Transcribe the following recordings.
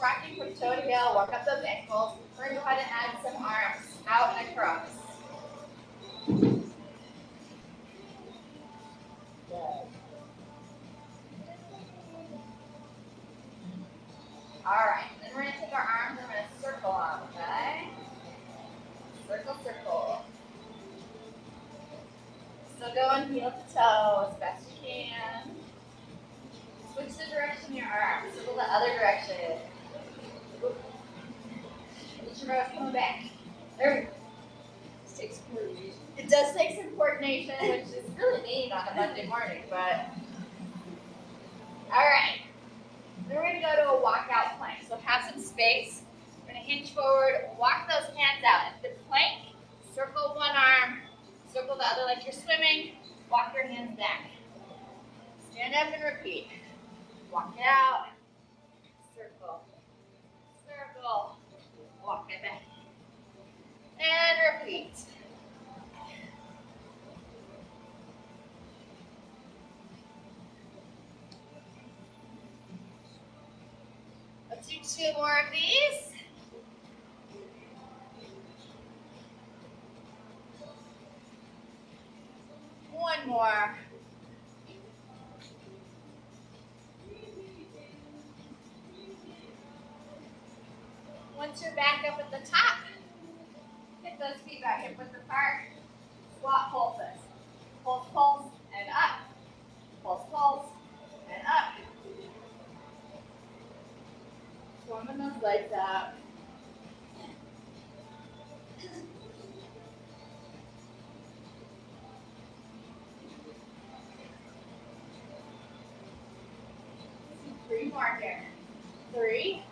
rocking from toe to heel. Walk up those ankles. We're going to go ahead and add some arms out and across. All right, then we're going to take our arms and we're going to circle them, okay? Circle, circle. Still going heel to toe as best you can. Switch the direction of your arms. Circle the other direction. Get your nose coming back. There we go. This takes coordination. It does take some coordination, which is really neat on a Monday morning, but all right. Then we're going to go to a walkout plank. So have some space. We're going to hinge forward, walk those hands out. At the plank, circle one arm, circle the other like you're swimming, walk your hands back. Stand up and repeat. Walk it out, circle, circle, walk it back, and repeat. Let's do 2 more of these. One more. Once you're back up at the top, get those feet back hip width apart. Squat pulses. Pulse, pulse, and up. Pulse, pulse, and up. Warming those legs up. Three more here. 3,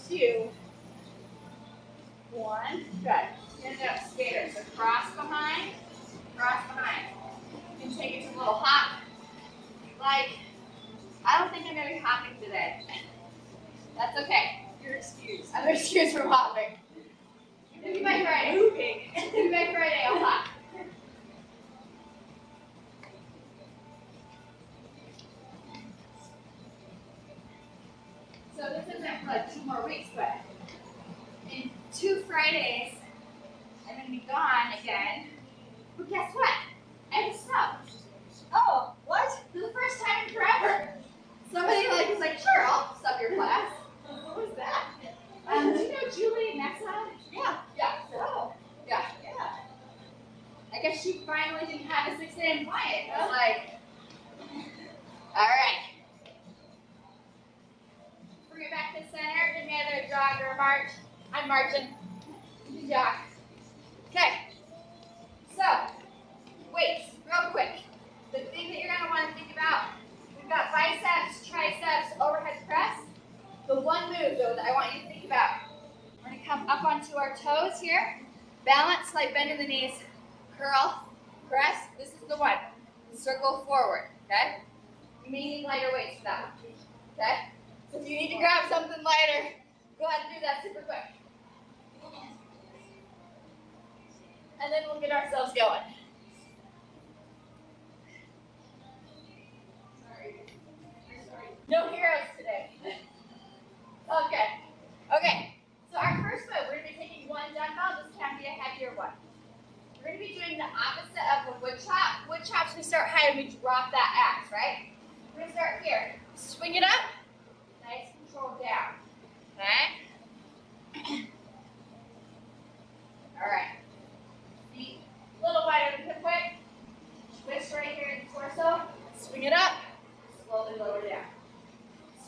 2, 1. Good. Stand up, skater. So cross behind, cross behind. You can take it to a little hop. Like, I don't think I'm going to be hopping today. That's okay. You're excused. I'm excused from hopping. Maybe by Friday. Moving. Maybe by Friday I'll hop. So this isn't for like 2 more weeks, but in 2 Fridays, I'm going to be gone again. But guess what? I have a stop. Oh, what? For the first time in forever. Somebody is like, sure, I'll stop your class. What was that? Do you know Julie Mesa? Yeah. Yeah. Oh, Yeah. yeah. I guess she finally didn't have a 6 a.m. client. I was like, all right. Bring it back to center. Give me another jog or a march. I'm marching. You jog. Okay. So, weights, real quick. The thing that you're going to want to think about, we've got biceps, triceps, overhead press. The one move, though, that I want you to think about, we're going to come up onto our toes here. Balance, slight bend in the knees. Curl, press. This is the one. Circle forward, okay? Meaning lighter weights for that one, okay? So if you need to grab something lighter, go ahead and do that super quick. And then we'll get ourselves going. No heroes today. Okay. Okay. So our first move, we're going to be taking one dumbbell. This can be a heavier one. We're going to be doing the opposite of a wood chop. Wood chops, we start high and we drop that axe, right? We're going to start here. Swing it up. Nice control down. Okay? All right. Feet a little wider than hip width. Twist right here in the torso. Swing it up. Slowly lower down.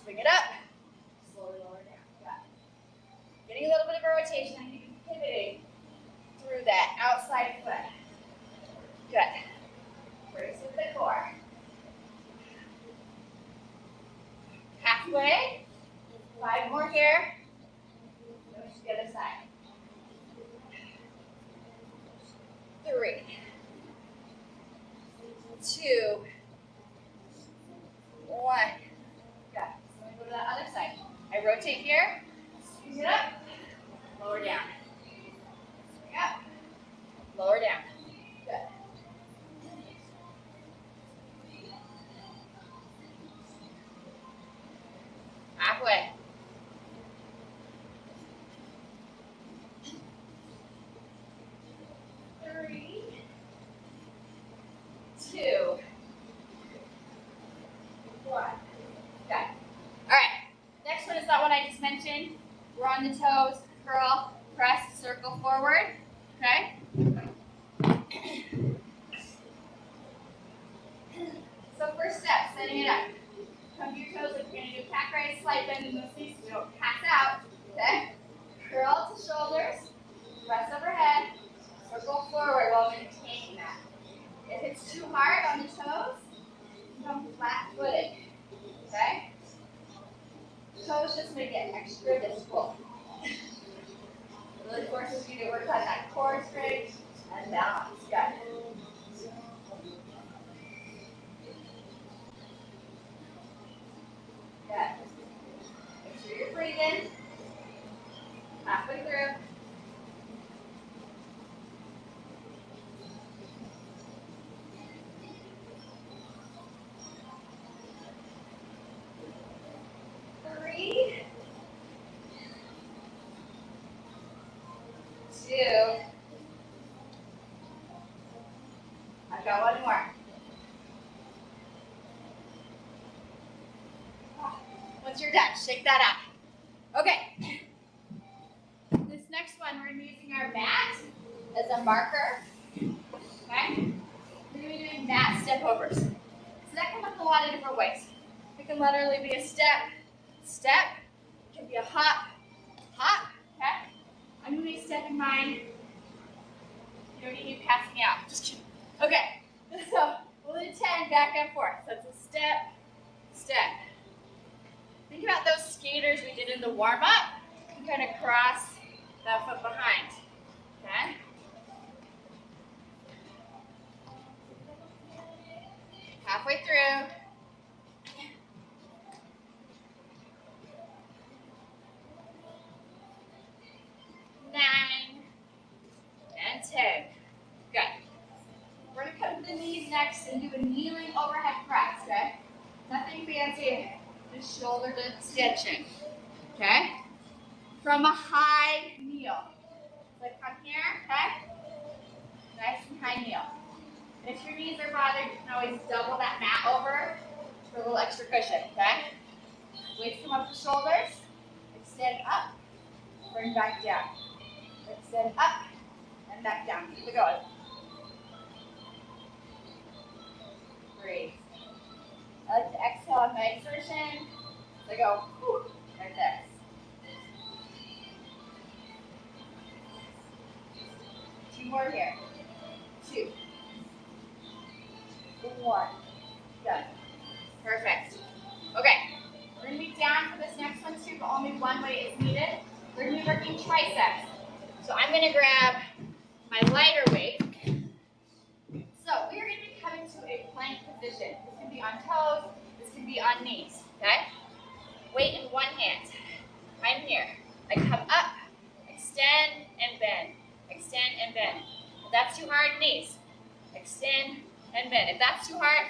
Swing it up. Slowly lower down. Got it. Getting a little bit of a rotation. I think you're pivoting through that outside foot. Good. Brace with the core. Halfway. 5 more here. Finish the other side. 3, 2, 1. Good. So we go to the other side. I rotate here. Squeeze it up. Lower down. Swing up. Lower down. Good. Halfway. on the toes, curl, press, circle forward, okay? So first step, setting it up. Come to your toes like you're going to do cat raise, slight bend in those knees so you don't pass out, okay? Curl to shoulders, press overhead, circle forward while maintaining that. If it's too hard on the toes, come flat-footed, okay? Toes just make it extra difficult. It really forces you to work on that core strength and balance. Good. Good. Make sure you're breathing. Halfway through. Three. 2. I've got one more. Once you're done, shake that out. Okay. This next one, we're going to be using our mat as a marker. Okay? We're going to be doing mat stepovers. So that can look a lot of different ways. It can literally be a step, step. It can be a hop, hop. Okay? I'm going to be stepping mine. You don't need to pass me out. Just kidding. Okay. So we'll do 10 back and forth. So it's a step, step. Think about those skaters we did in the warm-up. You kind of cross that foot behind. Okay? Halfway through. Nine and 10. Good. We're going to come to the knees next and do a kneeling overhead press, okay? Nothing fancy, just shoulder to extension, okay? From a high kneel. So come here, okay? Nice and high kneel. And if your knees are bothered, you can always double that mat over for a little extra cushion, okay? Weights come up to shoulders, extend up, bring back down. Extend up and back down. Keep it going. Breathe. I like to exhale on my exertion. So go whew, like this. 2 more here. 2. 1. Done. Perfect. Okay. We're going to be down for this next one too, but only one weight is needed. We're going to be working triceps. So I'm going to grab my lighter weight. So we are going to be coming to a plank position. This can be on toes. This can be on knees. Okay? Weight in one hand. I'm here. I come up, extend, and bend. Extend and bend. If that's too hard, knees. Extend and bend. If that's too hard,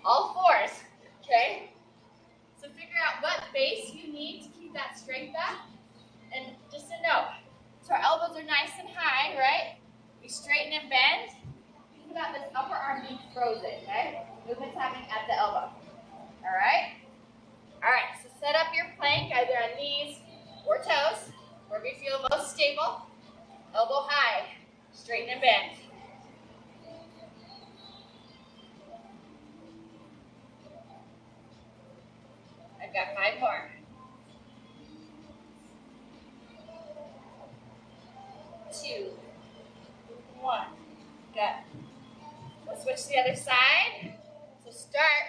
all fours. Okay? So figure out what base you need to keep that strength up. And just a note. So our elbows are nice and high, right? We straighten and bend. Think about this upper arm being frozen, okay? Movement's happening at the elbow. All right? All right, so set up your plank either on knees or toes, wherever you feel most stable. Elbow high, straighten and bend. I've got 5 more. 2, 1, good. We'll switch to the other side. So start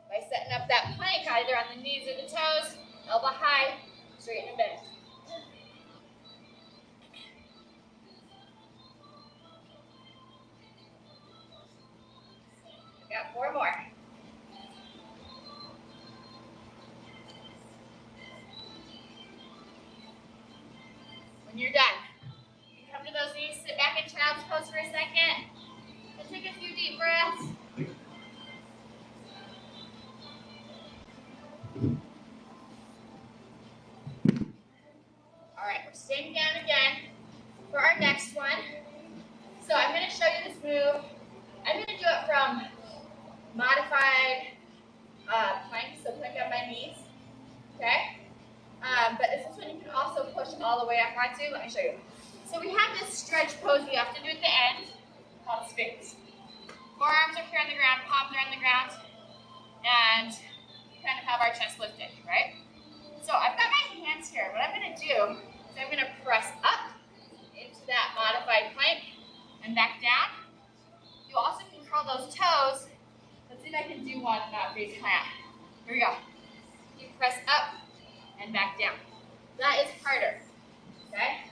by setting up that plank either on the knees or the toes, elbow high, straighten and bend. Got 4 more. When you're done, you come to those knees, sit back in child's pose for a second, and take a few deep breaths. All right, we're staying down again for our next one. So I'm going to show you this move. I'm going to do it from modified plank, so plank on my knees, okay? But this is when you can also push all want to. Let me show you. So we have this stretch pose we have to do at the end called Sphinx. Forearms are here on the ground, palms are on the ground, and we kind of have our chest lifted, right? So I've got my hands here. What I'm going to do is I'm going to press up into that modified plank and back down. You also can curl those toes. Let's see if I can do one not face plant. Here we go. You press up and back down. That is harder, okay?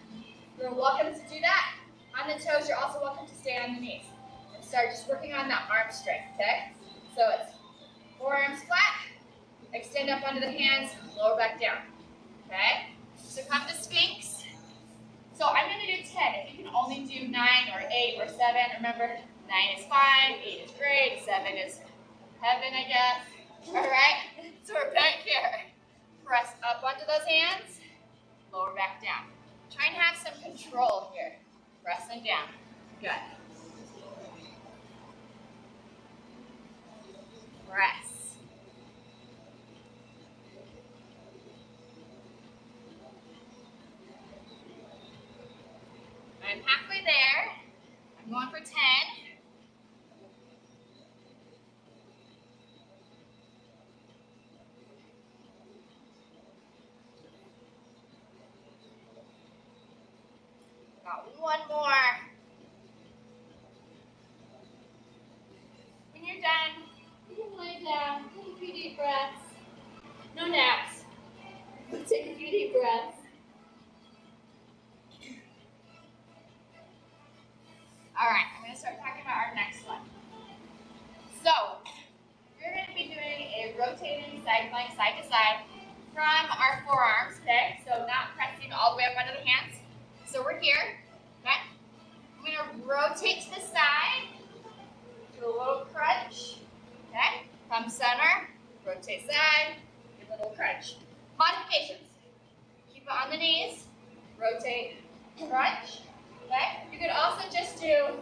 You're welcome to do that. On the toes, you're also welcome to stay on the knees. And start just working on that arm strength, okay? So it's forearms flat, extend up onto the hands, lower back down, okay? So come to Sphinx. So I'm going to do 10. If you can only do 9 or 8 or 7, remember 9 is fine, 8 is great, 7 is heaven, I guess. All right? So we're back here. Press up onto those hands, lower back down. Try and have some control here. Pressing down. Good. Press. I'm halfway there. I'm going for 10. One more. When you're done, you can lay down, take a few deep breaths. No naps. Take a few deep breaths. All right, I'm going to start talking about our next one. So, we're going to be doing a rotating side plank side to side from our forearms, okay? So not pressing all the way up under the hands. So we're here. Okay, I'm going to rotate to the side, do a little crunch, okay, from center, rotate side, do a little crunch. Modifications, keep it on the knees, rotate, crunch, okay. You could also just do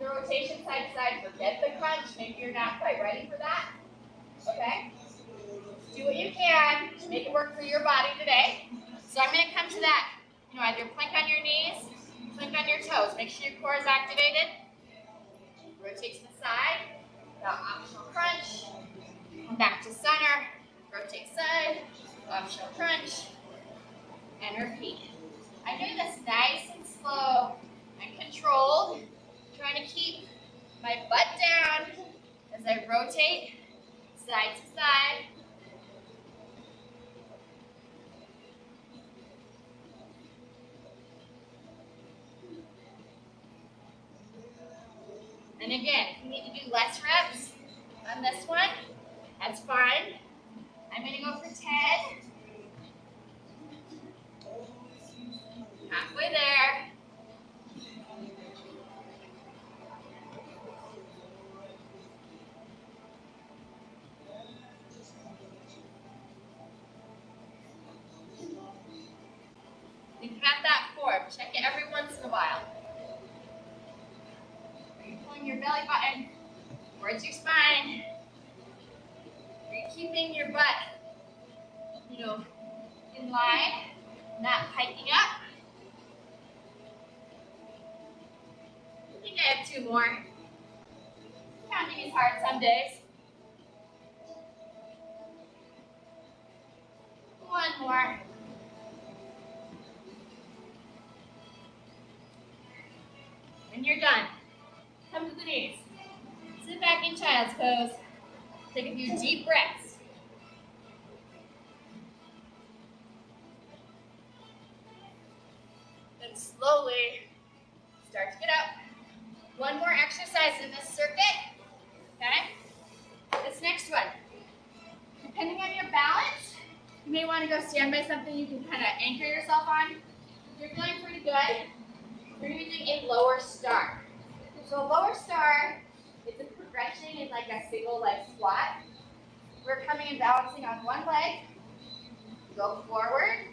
the rotation side to side, forget the crunch, maybe you're not quite ready for that, okay. Do what you can to make it work for your body today. So I'm going to come to that, either plank on your knees, plank on your toes. Make sure your core is activated. Rotate to the side. Now optional crunch. Come back to center. Rotate side. Optional crunch. And repeat. I'm doing this nice and slow and controlled. Trying to keep my butt down as I rotate side to side. And again, if you need to do less reps on this one, that's fine. I'm going to go for 10. Halfway there. Think about that form. Check it every once in a while. Your belly button towards your spine. Are you keeping your butt, in line, not hiking up? I think I have 2 more. Counting is hard some days. 1 more. And you're done. Come to the knees. Sit back in child's pose. Take a few deep breaths. Then slowly start to get up. 1 more exercise in this circuit. Okay? This next one. Depending on your balance, you may want to go stand by something you can kind of anchor yourself on. If you're feeling pretty good, we're going to be doing a lower star. So a lower star is a progression in like a single leg squat. We're coming and balancing on one leg. Go forward.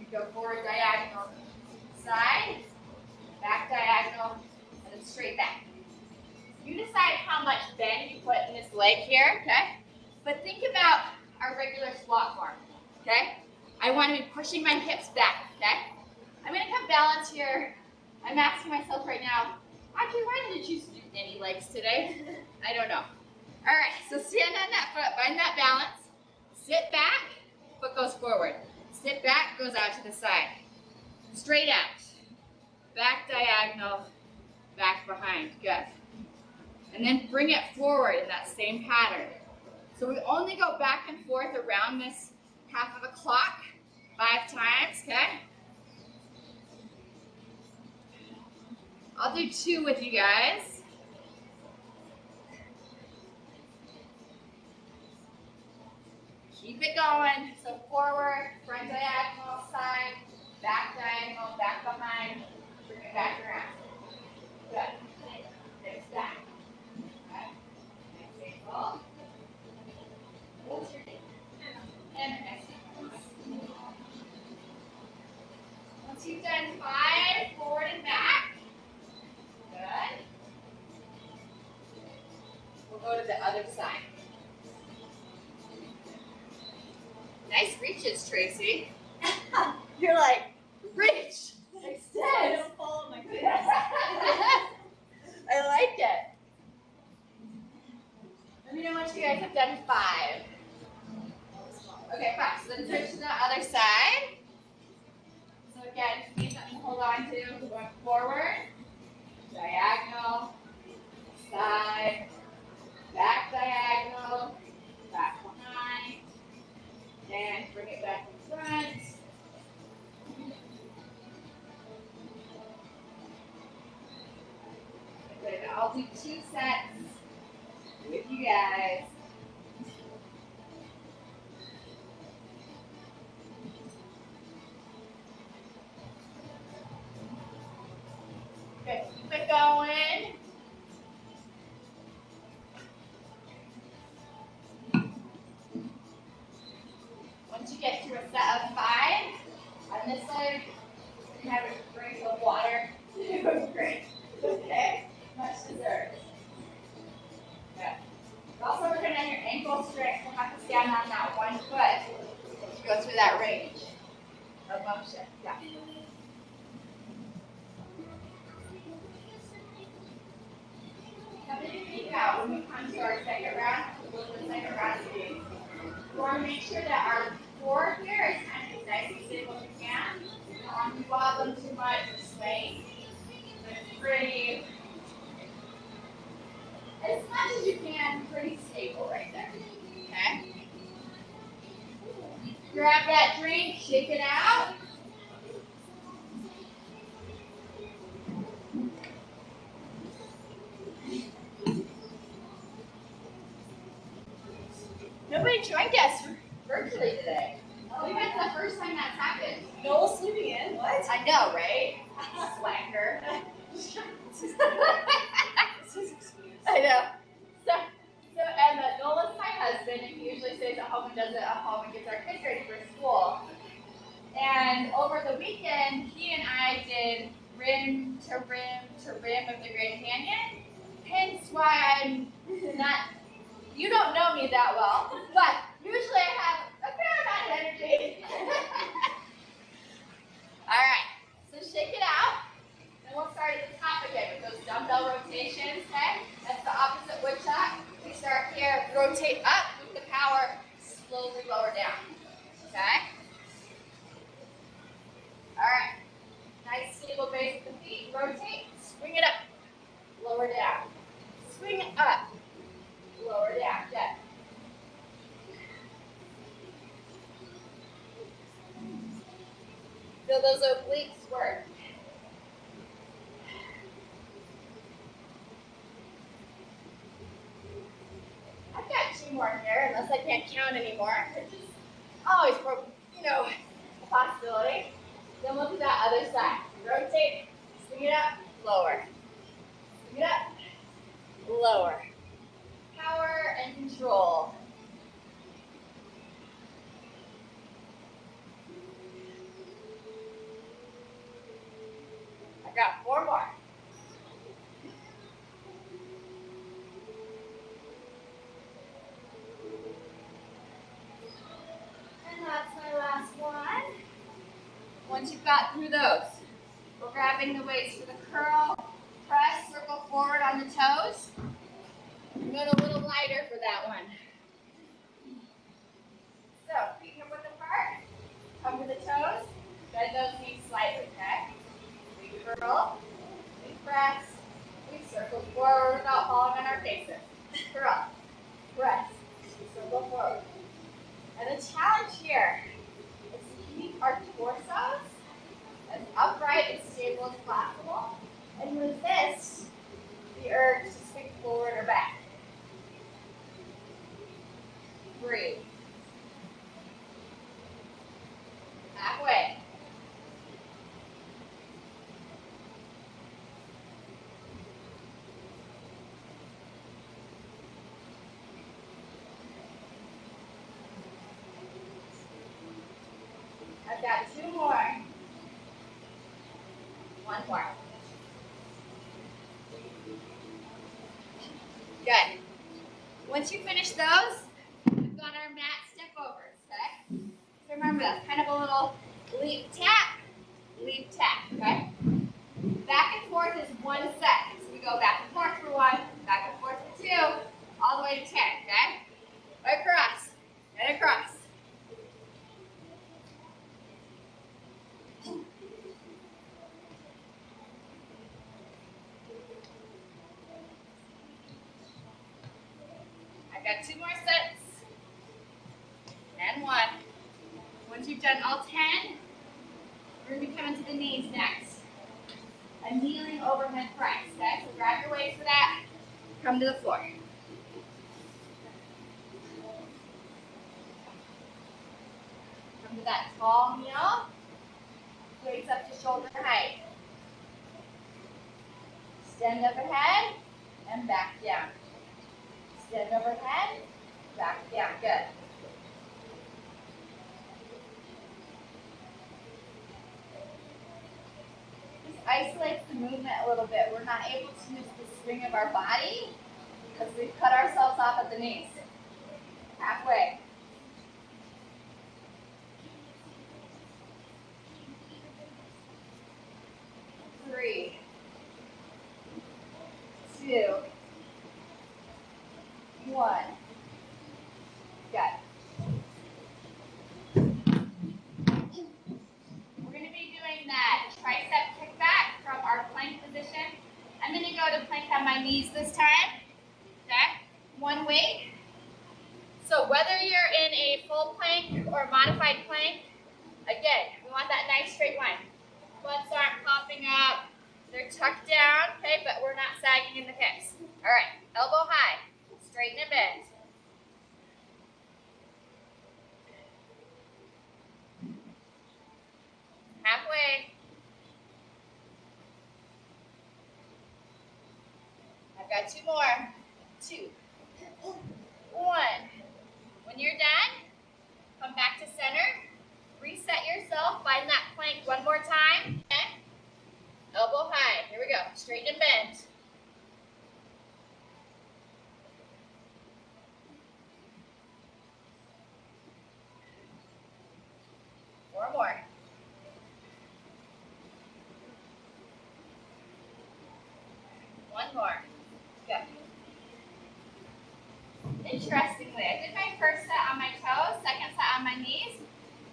You go forward diagonal side, back diagonal, and then straight back. You decide how much bend you put in this leg here, okay? But think about our regular squat form, okay? I want to be pushing my hips back, okay? I'm gonna come balance here. I'm asking myself right now, Audrey, why did you choose to do any legs today? I don't know. All right, so stand on that foot, find that balance. Sit back, foot goes forward. Sit back, goes out to the side. Straight out. Back diagonal, back behind, good. And then bring it forward in that same pattern. So we only go back and forth around this half of a clock 5 times, okay? I'll do 2 with you guys. Keep it going. So forward, front diagonal, side, back diagonal, back behind. Bring it back around. Good. Next back. Okay. Next ankle. Hold your knee. And next ankle. Once you've done 5, forward and back. Good. We'll go to the other side. Nice reaches, Tracy. You're like, reach, extend. I don't fall, my goodness. I like it. Let me know once you guys have done 5. Okay, 5. So then switch to the other side. So again, need something to hold on to. Going forward, diagonal, side, back diagonal, back behind, and bring it back in front. Good. I'll do 2 sets with you guys. Good. Keep it going. Once you get to a set of 5, on this side, you have a drink of water. It was great. Okay. Much deserved. Good. Also working on your ankle strength. You'll have to stand on that one foot to go through that range of motion. Yeah. Come in and peek out when we come to our second round. We'll do the second round of these. We want to make sure that our core here is kind of nice and stable as you can. You don't want to be wobbling too much or swaying. It's pretty, as much as you can, pretty stable right there. Okay? Grab that drink, shake it out. Nobody joined us virtually today. I believe that's the first time that's happened. Noel sleeping in? What? I know, right? Slacker. I know. So and Nolan's my husband, and he usually stays at home and does it at home and gets our kids ready for school. And over the weekend, he and I did rim to rim to rim of the Grand Canyon. Hence why I'm not, you don't know me that well, but usually I have a fair amount of energy. All right, so shake it out. Then we'll start at the top again with those dumbbell rotations, okay? That's the opposite wood chuck. We start here, rotate up with the power, slowly lower down, okay? All right, nice stable base with the feet, rotate, swing it up, lower down, swing it up, lower down, good. Feel those obliques work. I've got 2 more here, unless I can't count anymore, which is always, a possibility. Then we'll do that other side. Rotate, swing it up, lower. Swing it up, lower. Power and control. I got 4 more. And that's my last one. Once you've got through those, Grabbing the weights for the curl. Press, circle forward on the toes. I'm going a little lighter for that one. So, feet hip width apart. Come to the toes. Bend those knees slightly, okay? We curl. We press. We circle forward without falling on our faces. Curl. Press. Circle forward. And the challenge here is to keep our torsos as upright and stable as possible, and resist the urge to swing forward or back. Breathe. Halfway. I've got 2 more. 1 more. Good. Once you finish those, we've got our mat stepovers, okay? So remember, that's kind of a little leap tap, okay? Back and forth is 1 set. So we go back and forth for 1, back and forth for 2, all the way to 10, okay? Across and across. I've got 2 more sets. And 1. Once you've done all 10, we're going to be coming to the knees next. A kneeling overhead press, okay? So grab your weights for that. Come to the floor. Come to that tall kneel. Weights up to shoulder height. Extend overhead and back down. Extend overhead, back down. Good. This isolates the movement a little bit. We're not able to use the swing of our body because we've cut ourselves off at the knees. Halfway. Three, 2, 1. Good. We're going to be doing that tricep kickback from our plank position. I'm going to go to plank on my knees this time. Okay? 1 weight. So whether you're in a full plank or modified plank, again, we want that nice straight line. Butts aren't popping up. They're tucked down, okay, but we're not sagging in the hips. All right, elbow high. Straighten and bend. Halfway. I've got 2 more. 2, 1. When you're done, come back to center. Reset yourself. Find that plank 1 more time. Okay. Elbow high. Here we go. Straighten and bend. Four more. One more. Good. Interestingly, I did my first set on my toes, second set on my knees.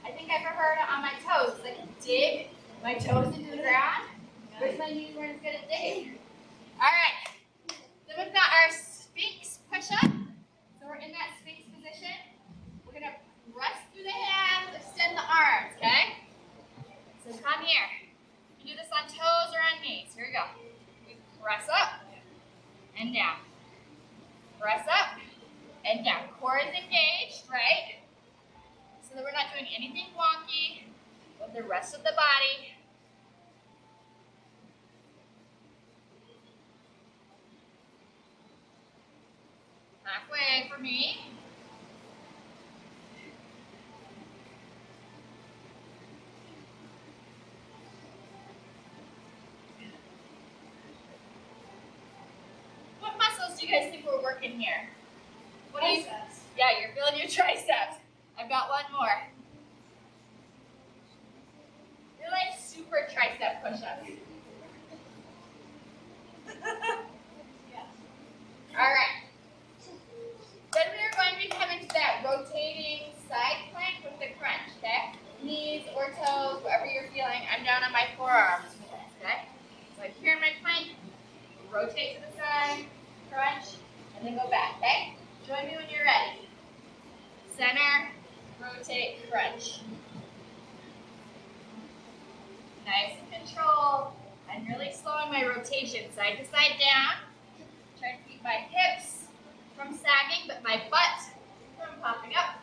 I think I preferred it on my toes. I can dig my toes into the ground, whereas my knees weren't as good at digging. All right. Then we've got our Sphinx Push-Up. So we're in that Sphinx position. We're going to press through the hands, extend the arms, okay? So come here. You can do this on toes or on knees. Here we go. We press up and down. Press up and down. Core is engaged, right? So that we're not doing anything wonky with the rest of the body. Halfway for me. What muscles do you guys think we're working here? What triceps. Yeah, you're feeling your triceps. I've got 1 more. You're like super tricep push-ups. All right. Then we are going to be coming to that rotating side plank with the crunch, okay? Knees or toes, whatever you're feeling. I'm down on my forearms for this, okay? So I'm here in my plank, rotate to the side, crunch, and then go back, okay? Join me when you're ready. Center, rotate, crunch. Nice and controlled. I'm really slowing my rotation side to side down. Trying to keep my hips from sagging, but my butt from popping up.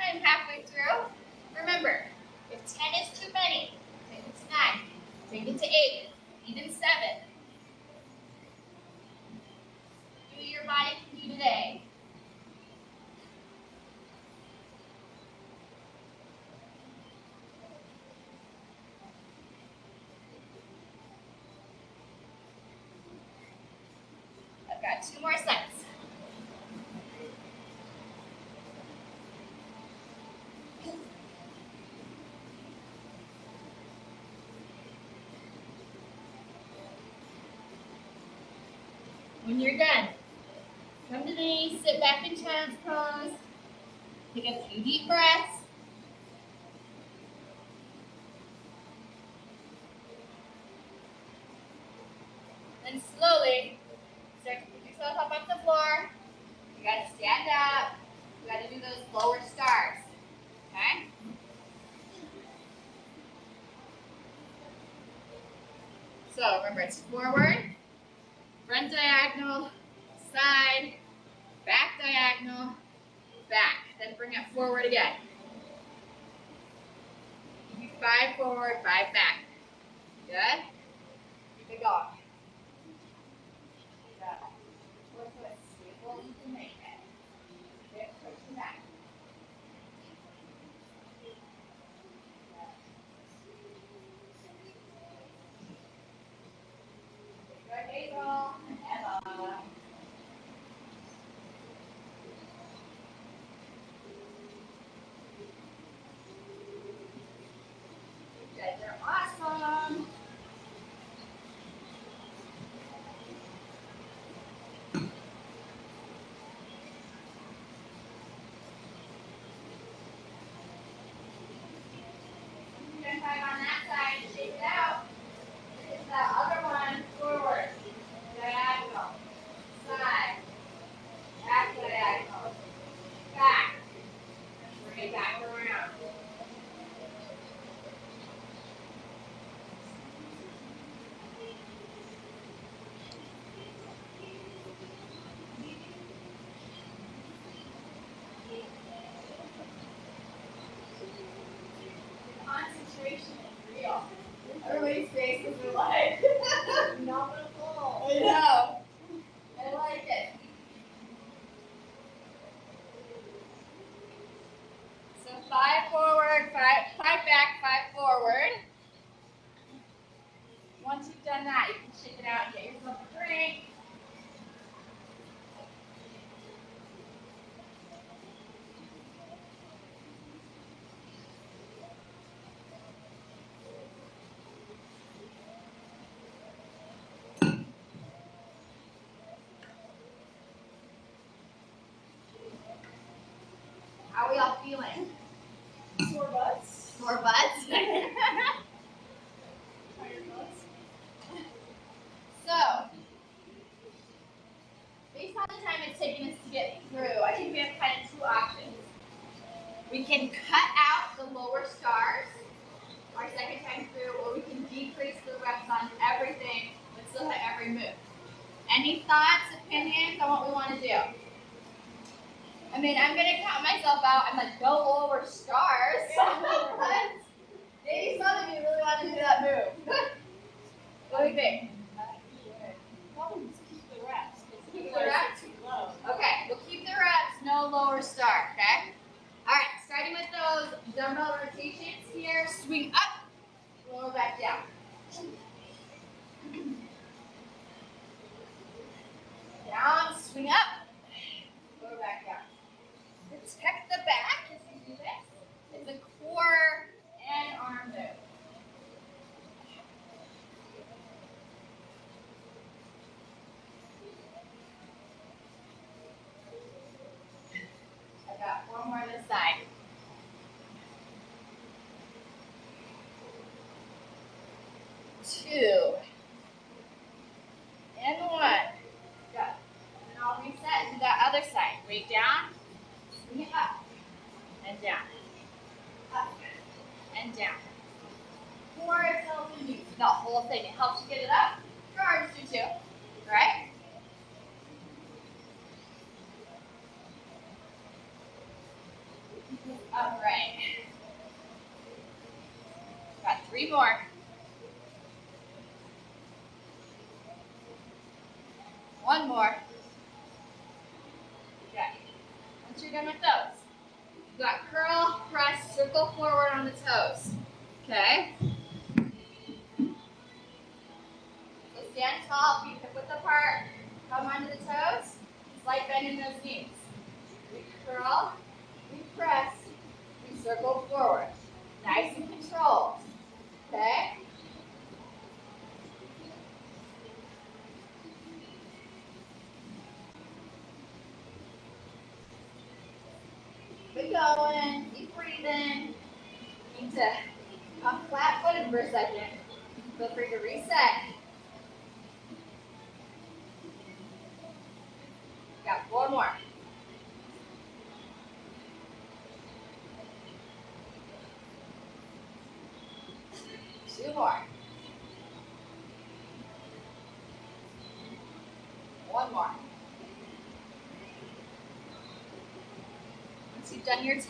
I'm halfway through. Remember, if 10 is too many, take it to 9, take it to 8, even 7. Do your body can do today. I've got 2 more sets. When you're done, come to the knees, sit back in child's pose, take a few deep breaths. Then slowly start to pick yourself up off the floor. You gotta stand up. You gotta do those lower stars. Okay? So remember, it's forward, front diagonal, side, back diagonal, back. Then bring it forward again. You do 5 forward, 5 back. Good? Keep it going. Good. Work with stable, you can make it. Good, push it back. Good, Hazel. And Emma. You guys are awesome. You're going to try it on that side, shake it out. Hit that other one forward. Diagonal. Side. Back diagonal. Back. Bring it back around. Concentration is real. Everybody's faces are like, Nominal. I know. I like it. So 5 forward, 5 back, 5 forward. Once you've done that, you can shake it out and get yourself a drink. How are we all feeling? Sore butts. Sore butts? Tired butts. So, based on the time it's taken us to get through, I think we have kind of 2 options. We can cut out the lower stars our second time through, or we can decrease the reps on everything, but still hit every move. Any thoughts, opinions on what we want to do? I mean, I'm going to count myself out. I'm like, go lower stars. Maybe some of you really want to do that move. What do you think? Probably just keep the reps. Keep the reps? Too low. Okay, we'll keep the reps, no lower star, okay? All right, starting with those dumbbell rotations here. Swing up, lower back down. Down, swing up, lower back down. Protect the back as you do this. It's a core and arm move. I got one more this side. 2 and 1. Good. And I'll reset to that other side. Weight down, swing it up and down, up and down. Core itself can do the whole thing. It helps you get it up. Your arms do too, right? Upright. Got 3 more. 1 more. Okay. Once you're done with those, you got curl, press, circle forward on the toes. Okay? So stand tall, feet hip width apart, come onto the toes, slight bend in those knees. We curl, we press, we circle forward. Nice and controlled. Okay? Keep going, keep breathing. Need to come flat-footed for a second. Feel free to reset. Got 4 more. 2 more. 1 more. Once you've done your 10,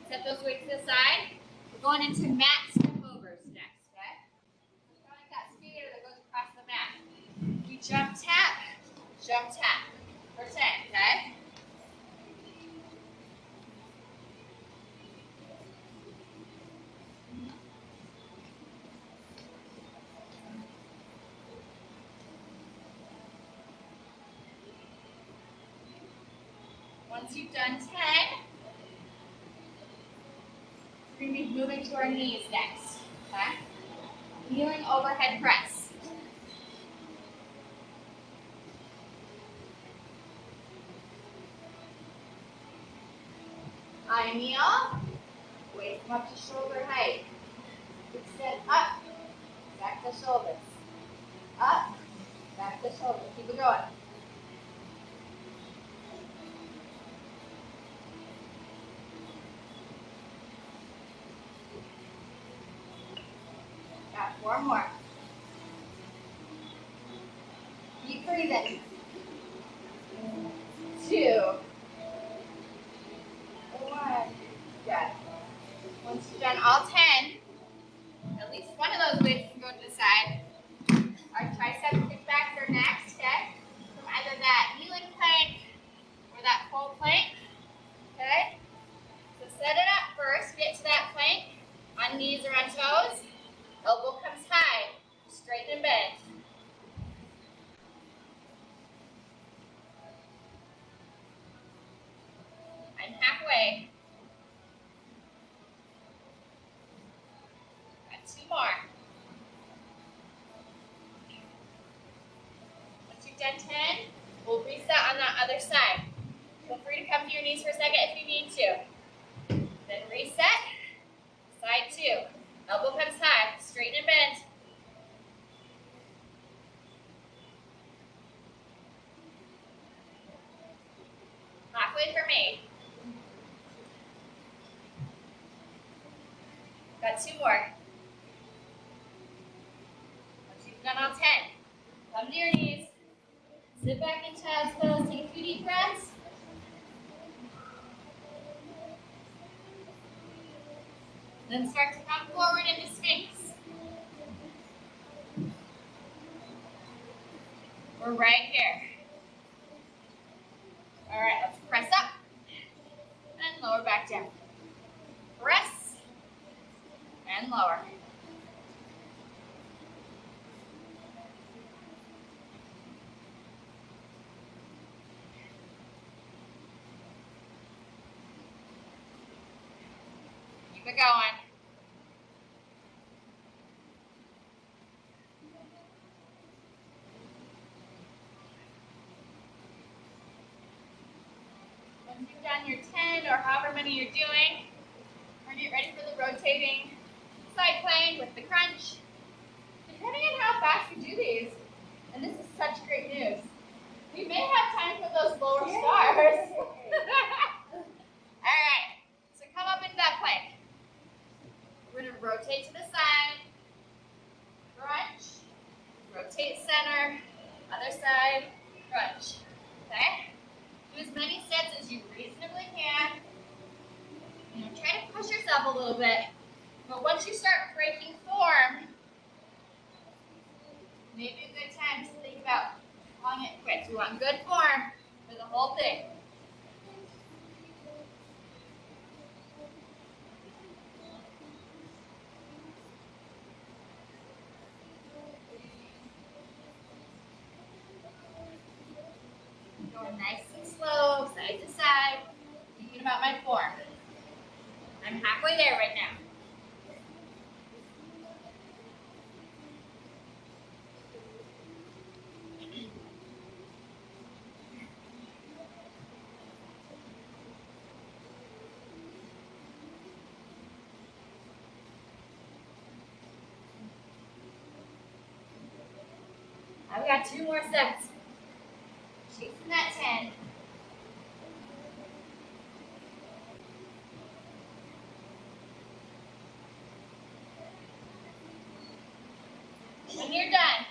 set those weights to the side. We're going into mat stepovers next, okay? It's kind of like that skater that goes across the mat. We jump, tap, for 10, okay? Once you've done 10, we're going to be moving to our knees next, okay? Kneeling overhead press. I kneel, weights come up to shoulder height. Extend up, back to shoulders. Up, back to shoulders. Keep it going. Got 4 more. Keep breathing. 2. 1. Good. Once you've done all 10, at least one of those weights can go to the side. Our tricep kickbacks are next, okay? From either that kneeling plank or that full plank, okay? So set it up first, get to that plank, on knees or on toes. Elbow comes high, straighten and bend. I'm halfway. Got 2 more. Once you've done 10, we'll reset on that other side. Feel free to come to your knees for a second if you need to. Then reset, side 2. Elbow comes high, straighten and bend. Halfway for me. Got 2 more. Once you've done all 10, come to your knees. Sit back in child's pose, take a few deep breaths. Then start to come forward into Sphinx. We're right here. All right, let's press up and lower back down. Press and lower. Keep it going. Once you've done your 10 or however many you're doing, we're going to get ready for the rotating side plank with the crunch. Depending on how fast you do these, and this is such great news, we may have time for those lower stars. Alright, so come up into that plank. We're going to rotate to the side, crunch, rotate center, other side, crunch. Okay? Do as many sets as you reasonably can. Try to push yourself a little bit, but once you start breaking form, maybe a good time to think about calling it quits. We want good form for the whole thing. Going nice and slow, side to side, thinking about my form. I'm halfway there right now. I've got 2 more sets. Chasing that 10. When you're done,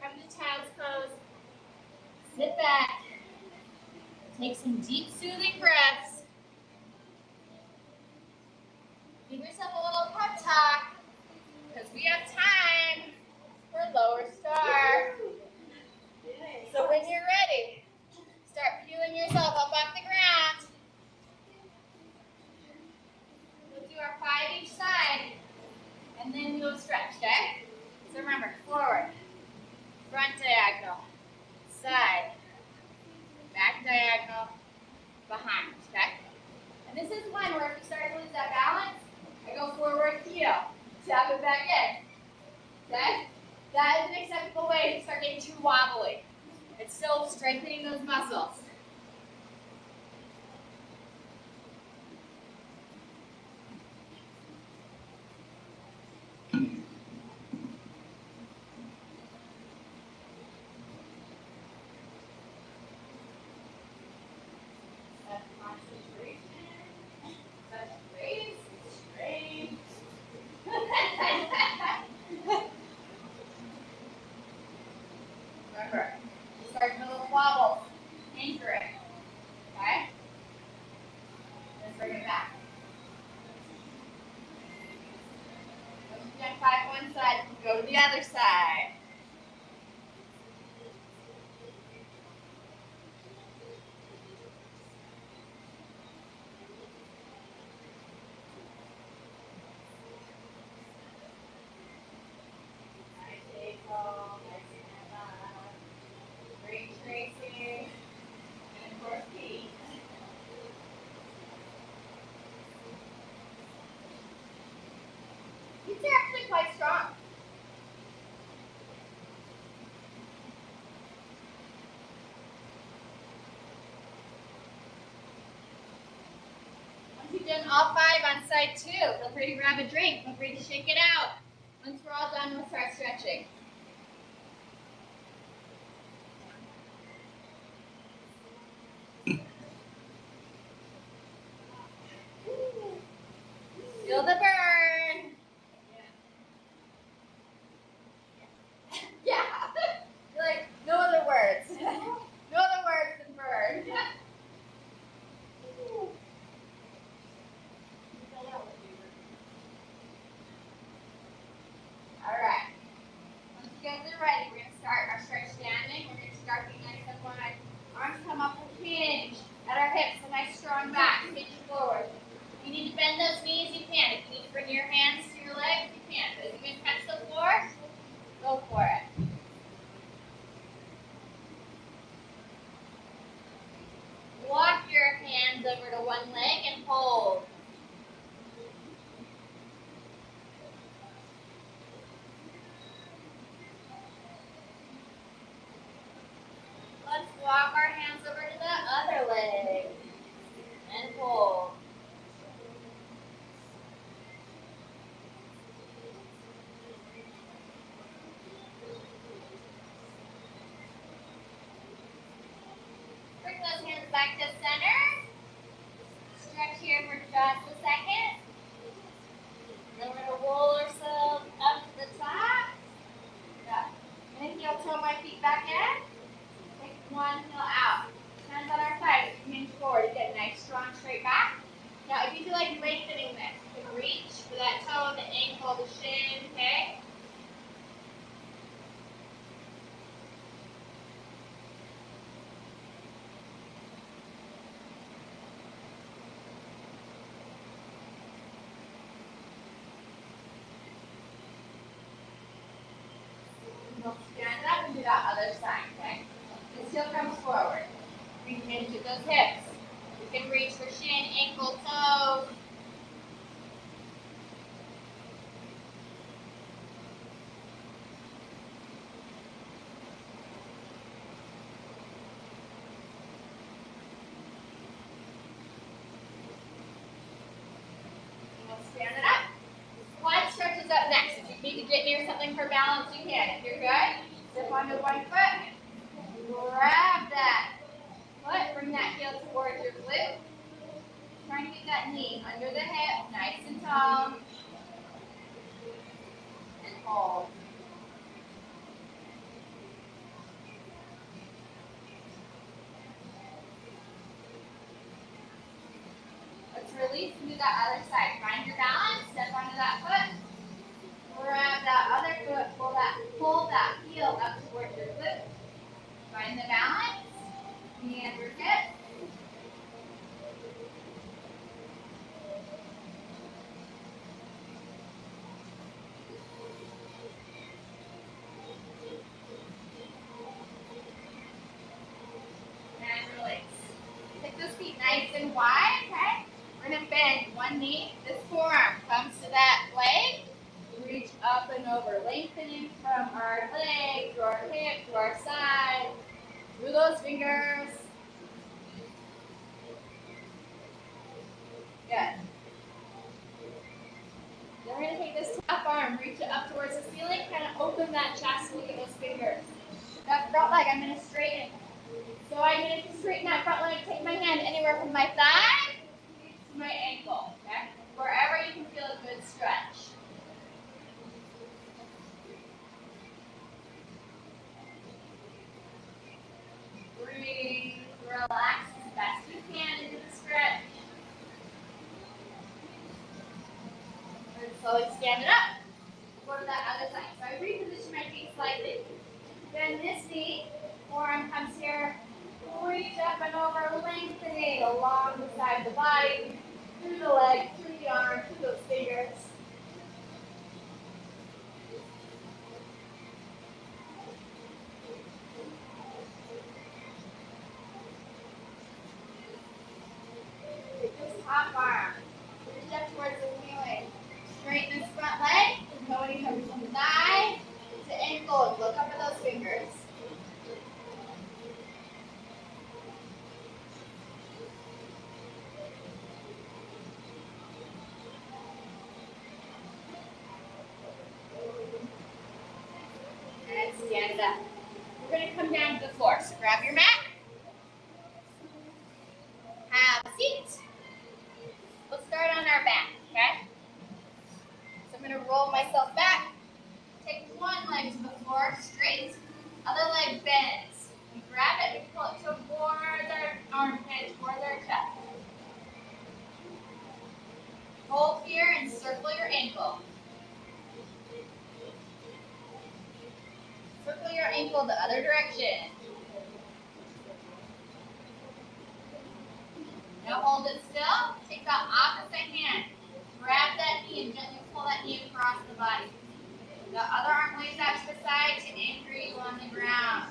come to child's pose. Sit back. Take some deep, soothing breaths. Give yourself a little pep talk, because we have time for lower star. So when you're ready, start peeling yourself up off the ground. We'll do our 5 each side, and then we'll stretch, okay? So remember, forward, front diagonal, side, back diagonal, behind, okay? And this is one where if you start to lose that balance, I go forward, heel, tap it back in, okay? That is an acceptable way to start getting too wobbly. It's still strengthening those muscles. Remember, start with a little wobble, anchor it, okay? Then bring it back. Once you've done 5 one side, go to the other side. Tracing, and of course feet. These are actually quite strong. Once you've done all 5 on side 2, feel free to grab a drink. Feel free to shake it out. Once we're all done, we'll start stretching. Feel the burn. Yeah. You're like, no other words. No other words than burn. All right. Once you guys are ready, we're going to start our stretch standing. We're going to start being nice and wide. Arms come up with hinge at our hips. A nice strong back. Hinge forward. If you need to bend those knees, you can. If you need to walk our hands over to the other leg and hold. Bring those hands back to center. Stretch here for just a second. Then we're going to roll ourselves up to the top. Yeah. I'm going to heel toe my feet back in. Take one heel out. Hands on our thighs. Hinge forward. Again, nice, strong, straight back. Now, if you feel like lengthening this, you can reach for that toe, the ankle, the shin, okay? We'll stand up and do that other side, okay? This heel comes forward. We hinge at those hips. You can reach for shin, ankle, toe. And we'll stand it up. Squat stretches up next. If you need to get near something for balance, you can. If you're good, step onto one foot. Grab that foot. Bring that heel towards your glute. Try and get that knee under the hip, nice and tall. And hold. Let's release and do that other side. Find your balance. Step onto that foot. Grab that other foot. Pull that heel up towards your glute. Find the balance. Knee under hip. And release. Take those feet nice and wide, okay? We're going to bend one knee. This forearm comes to that leg. Reach up and over. Lengthening from our leg to our hip to our side. Through those fingers. Good. Then we're going to take this top arm, reach it up towards the ceiling, kind of open that chest, look at those fingers. That front leg, I'm going to straighten. So I'm going to straighten that front leg, take my hand anywhere from my thigh to my ankle, okay? Wherever you can feel a good stretch. Breathe, relax as best you can into the stretch. And slowly stand it up. Go to that other side. So I reposition my feet slightly. Bend this knee. Forearm comes here. Reach up and over, lengthening along the side of the body, through the leg, through the arm, through those fingers. Take this top arm. Reach up towards the ceiling. Straighten this front leg. Going from thigh to ankle. Look up at those fingers. And stand it up. We're going to come down to the floor. So grab your mat. Have a seat. We'll start on our back, okay? So I'm going to roll myself back. Take one leg to the floor, straight. Other leg bends. We grab it, we pull it towards our armpit, towards our chest. Hold here and circle your ankle. Circle your ankle the other direction. Now hold it still. Take that opposite hand. Grab that knee and gently pull that knee across the body. The other arm lays out to the side to anchor you on the ground.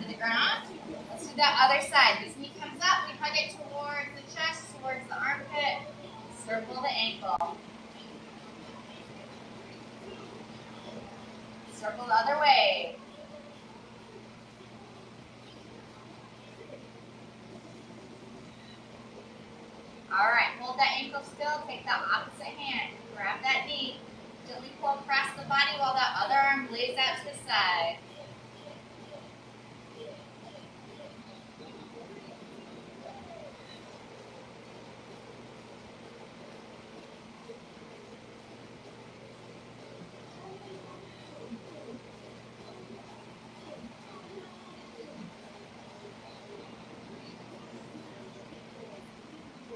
to the ground. Let's do that other side. This knee comes up, we hug it towards the chest, towards the armpit. Circle the ankle. Circle the other way. All right, hold that ankle still. Take that opposite hand. Grab that knee. Gently pull across the body while that other arm lays out to the side.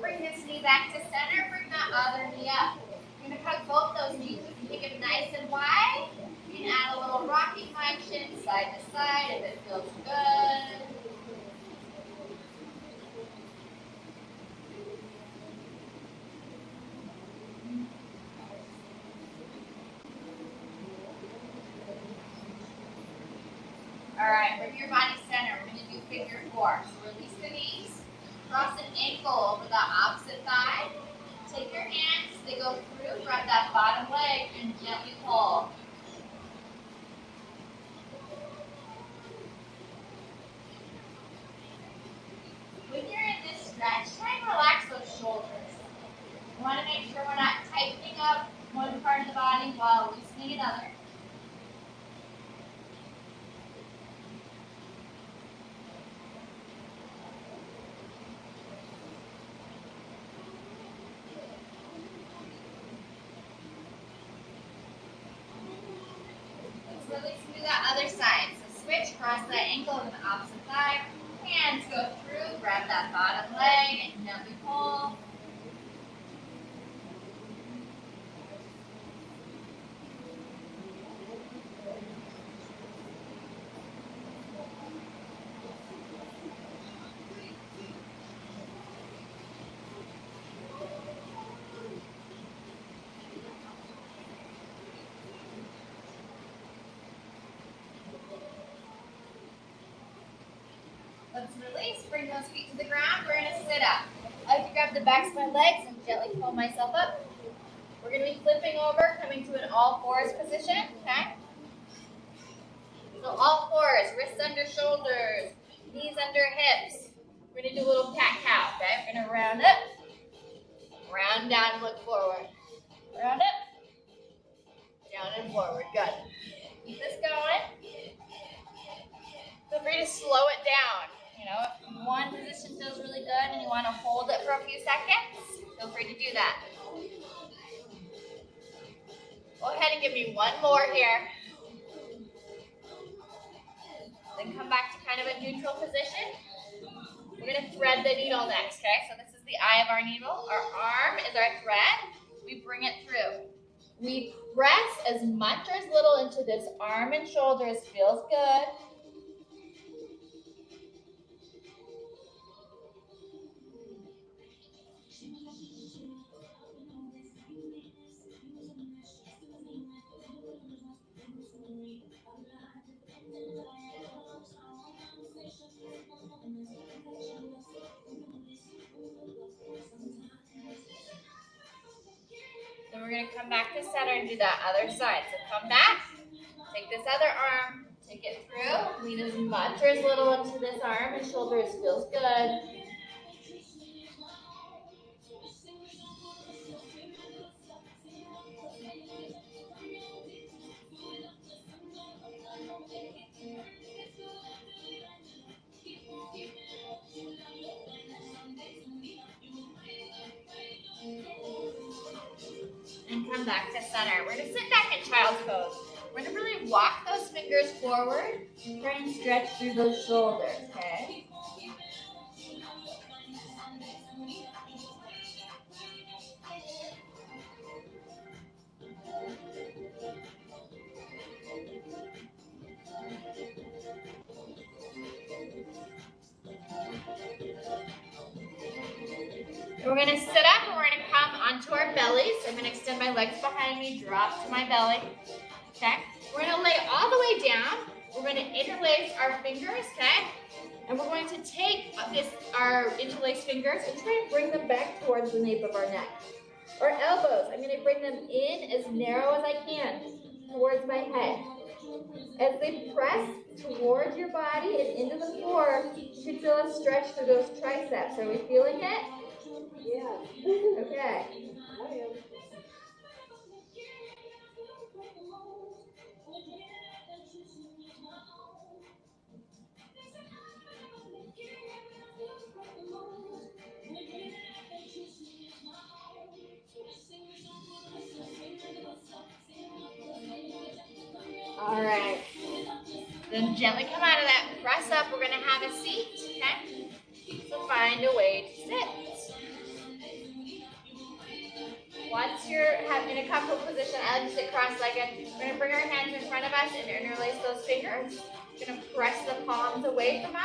Bring this knee back to center. Bring that other knee up. You're going to hug both those knees. You can take them nice and wide. You can add a little rocking motion side to side if it feels good. All right, bring your body center. We're going to do figure four. So release the knees. Cross an ankle over the opposite thigh. Take your hands, they go through, grab that bottom leg, and gently pull. When you're in this stretch, try and relax those shoulders. You want to make sure we're not tightening up one part of the body while loosening another. Release to that other side. So switch, cross that ankle over the opposite thigh. Hands go through, grab that bottom leg, and gently pull. Let's release, bring those feet to the ground. We're going to sit up. I like to grab the backs of my legs and gently pull myself up. We're going to be flipping over, coming to an all fours position, okay? So all fours, wrists under shoulders, knees under hips. We're going to do a little cat-cow, okay? We're going to round up, round down and look forward. Round up, down and forward, good. Keep this going. Feel free to slow it down. You know, if one position feels really good and you want to hold it for a few seconds, feel free to do that. Go ahead and give me one more here. Then come back to kind of a neutral position. We're going to thread the needle next, okay? So this is the eye of our needle. Our arm is our thread. We bring it through. We press as much or as little into this arm and shoulder as feels good. Then we're going to come back to center and do that other side. So come back, take this other arm, take it through, lean as much or as little into this arm and shoulder as feels good. And come back to center. We're going to sit back in child's pose. We're going to really walk those fingers forward. Try and stretch through those shoulders, okay? We're going to sit up and we're going to come onto our bellies. I'm going to extend my legs behind me, drop to my belly. Okay? We're going to lay all the way down. We're going to interlace our fingers, okay? And we're going to take our interlaced fingers and try and bring them back towards the nape of our neck. Our elbows, I'm going to bring them in as narrow as I can towards my head. As they press towards your body and into the floor, you should feel a stretch through those triceps. Are we feeling it? Yeah. Okay. I am. All right. Then gently come out of that. Press up. We're going to have a seat, okay? So find a way to sit. Once you're in a comfortable position, I like to sit cross-legged. We're going to bring our hands in front of us and interlace those fingers. We're going to press the palms away from us.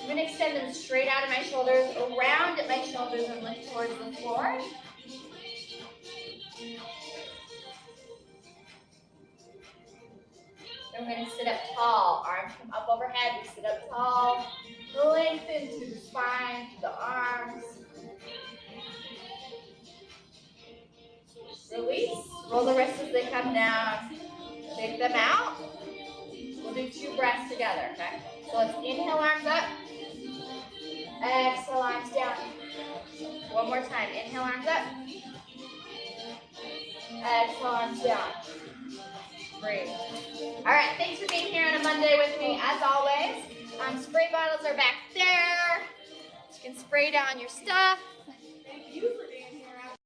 I'm going to extend them straight out of my shoulders, around at my shoulders, and lift towards the floor. Then we're going to sit up tall. Arms come up overhead. We sit up tall. Lengthen through the spine, through the arms. Release. Roll the wrists as they come down. Shake them out. We'll do 2 breaths together, okay? So let's inhale, arms up. Exhale, arms down. One more time. Inhale, arms up. Exhale, arms down. Breathe. All right, thanks for being here on a Monday with me, as always. Spray bottles are back there. You can spray down your stuff.